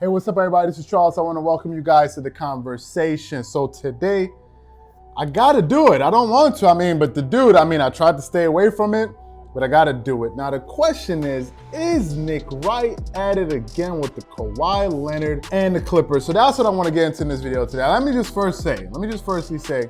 Hey, what's up, everybody? This is Charles. I want to welcome you guys to the conversation. So today, I got to do it. I don't want to, but I tried to stay away from it, but I got to do it. Now, the question is Nick Wright at it again with the Kawhi Leonard and the Clippers? So that's what I want to get into in this video today. Let me just firstly say,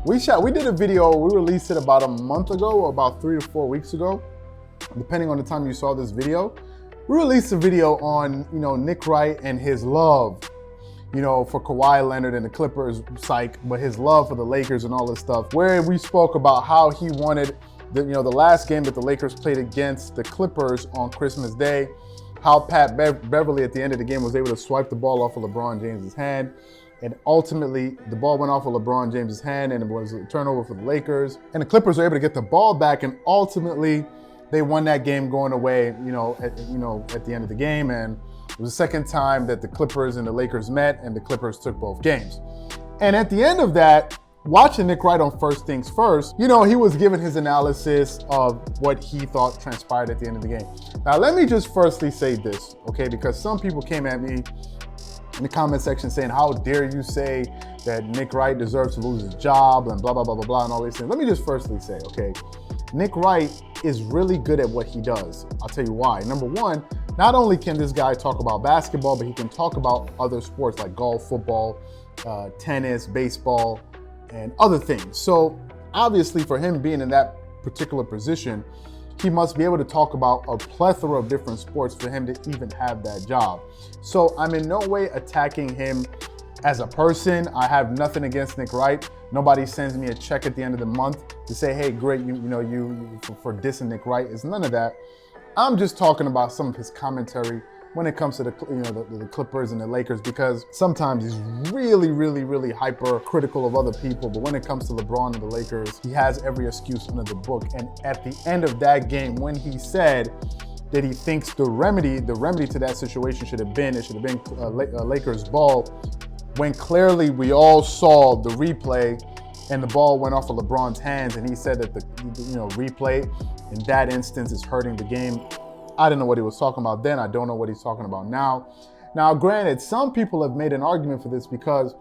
we did a video, we released it about a month ago, or about 3 to 4 weeks ago, depending on the time you saw this video. We released a video on, Nick Wright and his love, for Kawhi Leonard and the Clippers, but his love for the Lakers and all this stuff, where we spoke about how he wanted the last game that the Lakers played against the Clippers on Christmas Day, how Pat Beverly at the end of the game was able to swipe the ball off of LeBron James's hand. And ultimately, the ball went off of LeBron James's hand and it was a turnover for the Lakers. And the Clippers were able to get the ball back, and ultimately, they won that game going away, at the end of the game. And it was the second time that the Clippers and the Lakers met, and the Clippers took both games. And at the end of that, watching Nick Wright on First Things First, he was giving his analysis of what he thought transpired at the end of the game. Now, let me just firstly say this, okay? Because some people came at me in the comment section saying, how dare you say that Nick Wright deserves to lose his job and blah, blah, blah, blah, blah, and all these things. Let me just firstly say, okay, Nick Wright is really good at what he does. I'll tell you why. Number one, not only can this guy talk about basketball, but he can talk about other sports like golf, football, tennis, baseball, and other things. So obviously for him being in that particular position, he must be able to talk about a plethora of different sports for him to even have that job. So I'm in no way attacking him as a person. I have nothing against Nick Wright. Nobody sends me a check at the end of the month to say, hey, great, for dissing Nick Wright. It's none of that. I'm just talking about some of his commentary when it comes to the Clippers and the Lakers, because sometimes he's really, really, really hyper-critical of other people. But when it comes to LeBron and the Lakers, he has every excuse under the book. And at the end of that game, when he said that he thinks the remedy to that situation should have been Lakers ball, when clearly we all saw the replay and the ball went off of LeBron's hands, and he said that the replay in that instance is hurting the game. I didn't know what he was talking about then. I don't know what he's talking about now. Now, granted, some people have made an argument for this, because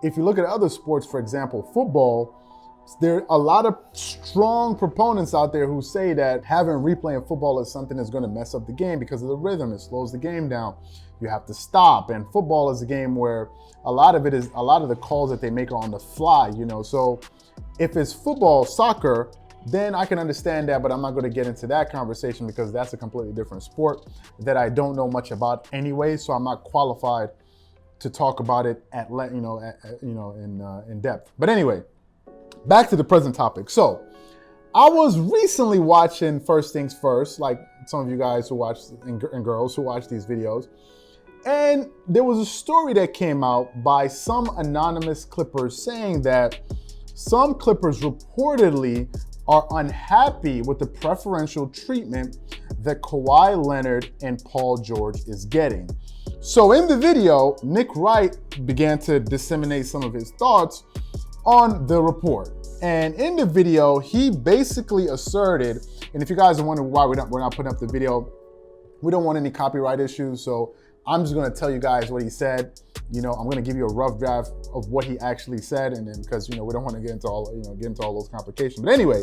if you look at other sports, for example, football, there are a lot of strong proponents out there who say that having replay in football is something that's going to mess up the game because of the rhythm. It slows the game down. You have to stop. And football is a game where a lot of the calls that they make are on the fly, So if it's football, soccer, then I can understand that, but I'm not going to get into that conversation because that's a completely different sport that I don't know much about anyway. So I'm not qualified to talk about it in depth. But anyway, back to the present topic. So I was recently watching First Things First, like some of you guys who watch and girls who watch these videos. And there was a story that came out by some anonymous Clippers saying that some Clippers reportedly are unhappy with the preferential treatment that Kawhi Leonard and Paul George is getting. So in the video, Nick Wright began to disseminate some of his thoughts on the report. And in the video, he basically asserted, and if you guys are wondering why we're not putting up the video, we don't want any copyright issues, so I'm just going to tell you guys what he said. I'm going to give you a rough draft of what he actually said, and then because we don't want to get into all those complications. But anyway,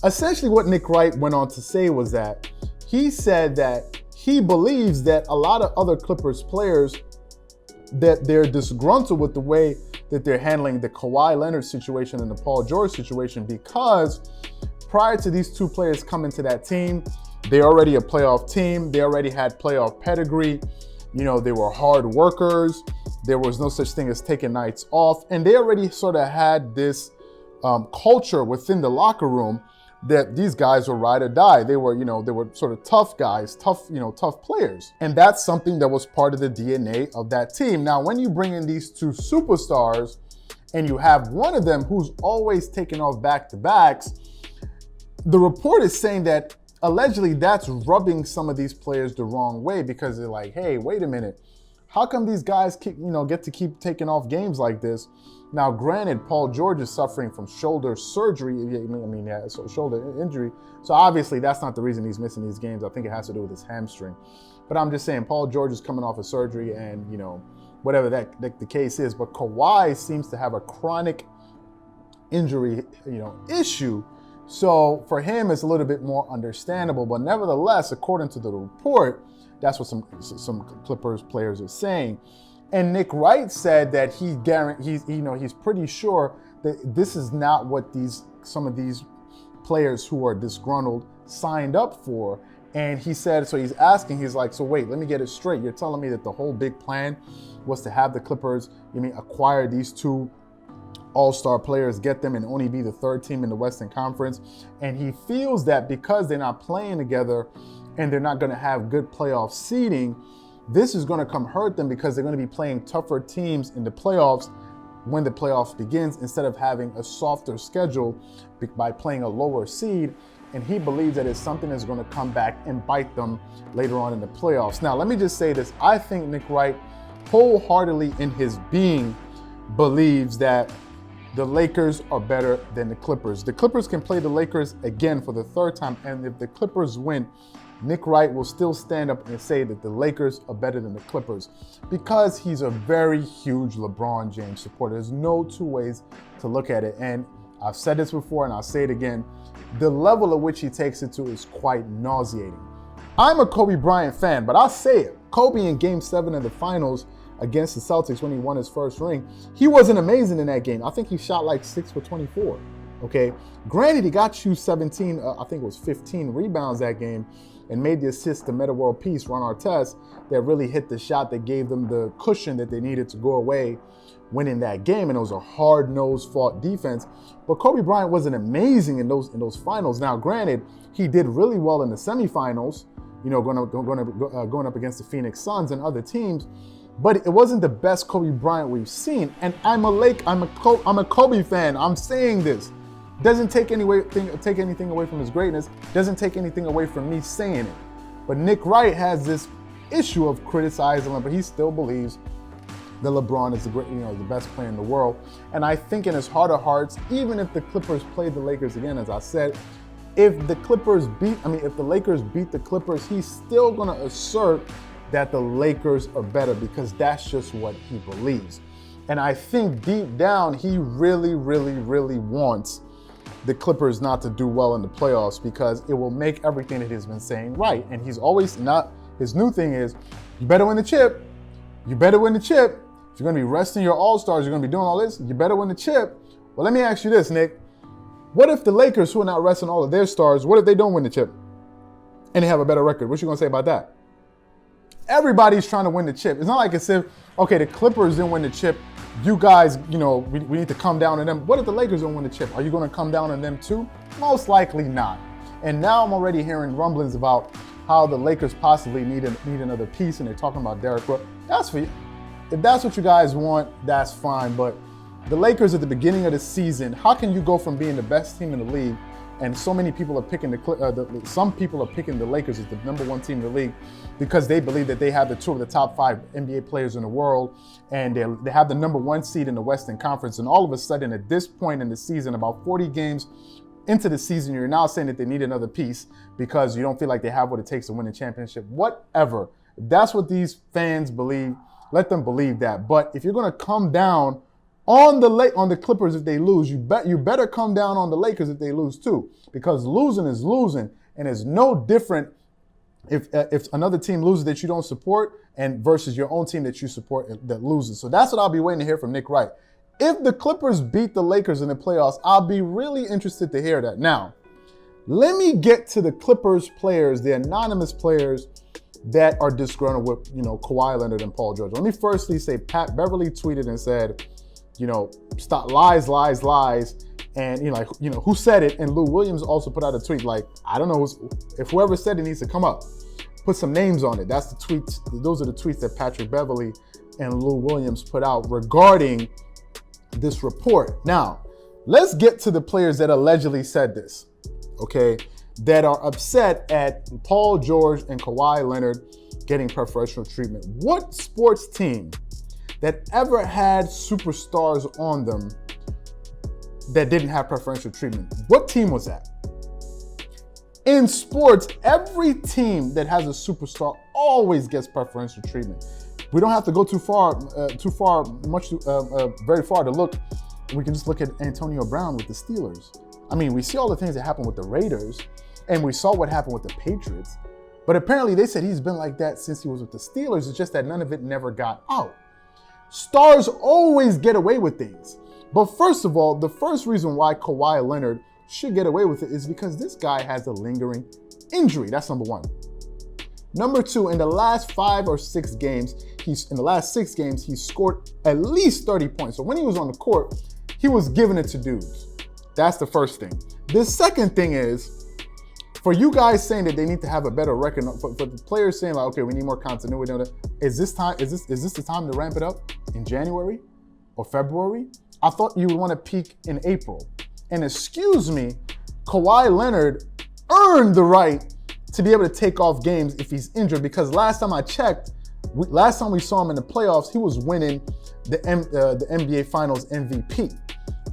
essentially what Nick Wright went on to say was that he said that he believes that a lot of other Clippers players, that they're disgruntled with the way that they're handling the Kawhi Leonard situation and the Paul George situation, because prior to these two players coming to that team, they're already a playoff team. They already had playoff pedigree. They were hard workers. There was no such thing as taking nights off. And they already sort of had this culture within the locker room that these guys were ride or die. They were sort of tough guys, tough players. And that's something that was part of the DNA of that team. Now, when you bring in these two superstars and you have one of them who's always taking off back-to-backs, the report is saying that allegedly that's rubbing some of these players the wrong way, because they're like, hey, wait a minute. How come these guys get to keep taking off games like this? Now, granted, Paul George is suffering from shoulder surgery. So shoulder injury. So obviously that's not the reason he's missing these games. I think it has to do with his hamstring. But I'm just saying, Paul George is coming off of surgery, and whatever the case is. But Kawhi seems to have a chronic injury, issue. So for him, it's a little bit more understandable. But nevertheless, according to the report, that's what some Clippers players are saying. And Nick Wright said that he's pretty sure that this is not what some of these players who are disgruntled signed up for. And he said, so he's asking, he's like, so wait, let me get it straight. You're telling me that the whole big plan was to have the Clippers, acquire these two all-star players, get them, and only be the third team in the Western Conference. And he feels that because they're not playing together and they're not going to have good playoff seeding, this is going to come hurt them because they're going to be playing tougher teams in the playoffs when the playoffs begins, instead of having a softer schedule by playing a lower seed. And he believes that it's something that's going to come back and bite them later on in the playoffs. Now, let me just say this. I think Nick Wright wholeheartedly in his being believes that the Lakers are better than the Clippers. The Clippers can play the Lakers again for the third time, and if the Clippers win, Nick Wright will still stand up and say that the Lakers are better than the Clippers because he's a very huge LeBron James supporter. There's no two ways to look at it. And I've said this before and I'll say it again. The level at which he takes it to is quite nauseating. I'm a Kobe Bryant fan, but I'll say it. Kobe in Game 7 of the finals against the Celtics when he won his first ring, he wasn't amazing in that game. I think he shot like 6 for 24. Okay. Granted, he got you 17, I think it was 15 rebounds that game, and made the assist to Meta World Peace, Ron Artest, that really hit the shot that gave them the cushion that they needed to go away winning that game. And it was a hard-nosed fought defense. But Kobe Bryant wasn't amazing in those finals. Now, granted, he did really well in the semifinals, going up against the Phoenix Suns and other teams. But it wasn't the best Kobe Bryant we've seen. And I'm a Kobe fan. I'm saying this. Doesn't take anything away from his greatness. Doesn't take anything away from me saying it. But Nick Wright has this issue of criticizing him, but he still believes that LeBron is the best player in the world. And I think in his heart of hearts, even if the Clippers play the Lakers again, as I said, if the Lakers beat the Clippers, he's still going to assert that the Lakers are better because that's just what he believes. And I think deep down, he really, really, really wants the Clippers not to do well in the playoffs because it will make everything that he's been saying right. And he's always his new thing is, you better win the chip. You better win the chip. If you're going to be resting your all-stars, you're going to be doing all this, you better win the chip. Well, let me ask you this, Nick. What if the Lakers, who are not resting all of their stars, what if they don't win the chip and they have a better record? What you going to say about that? Everybody's trying to win the chip. It's not like it's if, okay, the Clippers didn't win the chip. You guys, we need to come down on them. What if the Lakers don't win the chip? Are you going to come down on them too? Most likely not. And now I'm already hearing rumblings about how the Lakers possibly need another piece, and they're talking about Derrick Rose. That's for you. If that's what you guys want, that's fine. But the Lakers at the beginning of the season, how can you go from being the best team in the league, and so many people are picking some people are picking the Lakers as the number one team in the league because they believe that they have two of the top 5 NBA players in the world, and they have the number 1 seed in the Western Conference. And all of a sudden, at this point in the season, about 40 games into the season, you're now saying that they need another piece because you don't feel like they have what it takes to win a championship. Whatever. If that's what these fans believe, let them believe that. But if you're going to come down on the Clippers if they lose, you better come down on the Lakers if they lose too, because losing is losing, and it's no different if another team loses that you don't support and versus your own team that you support that loses. So that's what I'll be waiting to hear from Nick Wright. If the Clippers beat the Lakers in the playoffs, I'll be really interested to hear that. Now, let me get to the Clippers players, the anonymous players that are disgruntled with, Kawhi Leonard and Paul George. Let me firstly say Pat Beverly tweeted and said, stop lies. And, who said it? And Lou Williams also put out a tweet like, I don't know if whoever said it needs to come up, put some names on it. That's the tweets. Those are the tweets that Patrick Beverly and Lou Williams put out regarding this report. Now, let's get to the players that allegedly said this, okay, that are upset at Paul George and Kawhi Leonard getting preferential treatment. What sports team that ever had superstars on them that didn't have preferential treatment? What team was that? In sports, every team that has a superstar always gets preferential treatment. We don't have to go very far to look. We can just look at Antonio Brown with the Steelers. I mean, we see all the things that happened with the Raiders, and we saw what happened with the Patriots. But apparently they said he's been like that since he was with the Steelers. It's just that none of it never got out. Stars always get away with things. But first of all, the first reason why Kawhi Leonard should get away with it is because this guy has a lingering injury. That's number one. Number two, in the last 5 or 6 games, he's scored at least 30 points. So when he was on the court, he was giving it to dudes. That's the first thing. The second thing is, for you guys saying that they need to have a better record, for the players saying like, okay, we need more continuity. Is this the time to ramp it up in January or February? I thought you would want to peak in April. And excuse me, Kawhi Leonard earned the right to be able to take off games if he's injured, because last time I checked, last time we saw him in the playoffs, he was winning the NBA Finals MVP.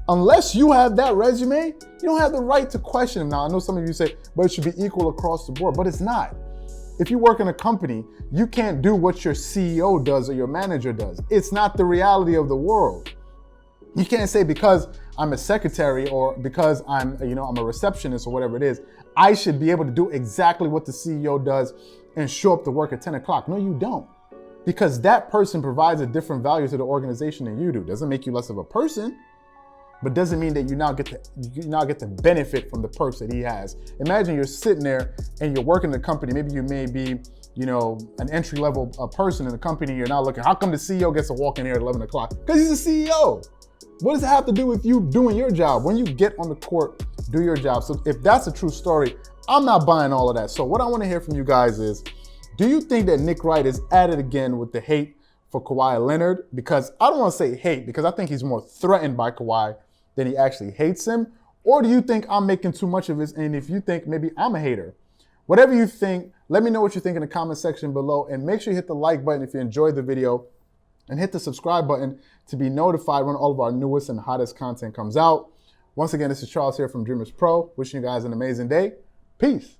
Unless you have that resume, you don't have the right to question him. Now, I know some of you say, but it should be equal across the board, but it's not. If you work in a company, you can't do what your CEO does or your manager does. It's not the reality of the world. You can't say because I'm a secretary or because I'm a receptionist or whatever it is, I should be able to do exactly what the CEO does and show up to work at 10 o'clock. No, you don't. Because that person provides a different value to the organization than you do. Doesn't make you less of a person, but doesn't mean that you now get to benefit from the perks that he has. Imagine you're sitting there and you're working in a company. Maybe you may be, an entry-level person in the company. You're now looking, how come the CEO gets to walk in here at 11 o'clock? Because he's a CEO. What does it have to do with you doing your job? When you get on the court, do your job. So if that's a true story, I'm not buying all of that. So what I want to hear from you guys is, do you think that Nick Wright is at it again with the hate for Kawhi Leonard? Because I don't want to say hate, because I think he's more threatened by Kawhi than he actually hates him. Or do you think I'm making too much of this? And if you think maybe I'm a hater, whatever you think, let me know what you think in the comment section below. And make sure you hit the like button if you enjoyed the video. And hit the subscribe button to be notified when all of our newest and hottest content comes out. Once again, this is Charles here from DreamersPro. Wishing you guys an amazing day. Peace.